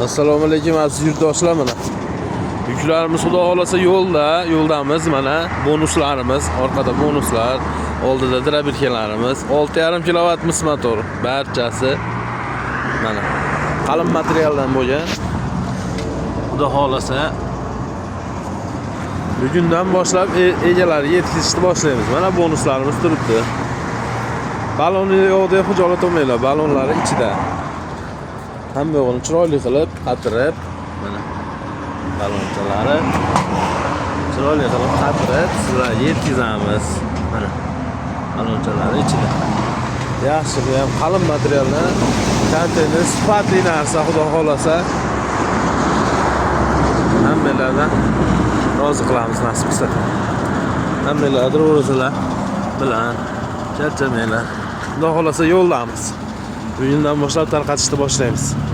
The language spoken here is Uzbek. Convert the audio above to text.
Assalomu alaykum aziz yurtdoshlar, mana yuklarimiz xudo xolasa yo'ldamiz. Mana bonuslarimiz, orqada bonuslar, oldida drabirkalarimiz, 6,5 kilovat mis motor barchasi mana qalin materialdan bo'lgan. Xudo xolasa bugundan boshlab egalariga yetkazishni boshlaymiz. Mana bonuslarimiz turibdi. Balonni yo'qda xujolat olmanglar, ballonlari ichida. Hamma yo'g'ini chiroyli qilib qatirib, mana ballonlari chiroyli qilib qatirib sizlarga yetkazamiz. Mana ballonlari ichida. Yaxshi, bu ham qalin materialdan, konteyner sifatli narsa, xudo xolasa hammalardan rozi qilamiz nasib qilsa. Hammalar o'zinglar bilan charchamanglar. Xudo xolasa yo'ldamiz. Bugundan boshlab tarqatishni boshlaymiz.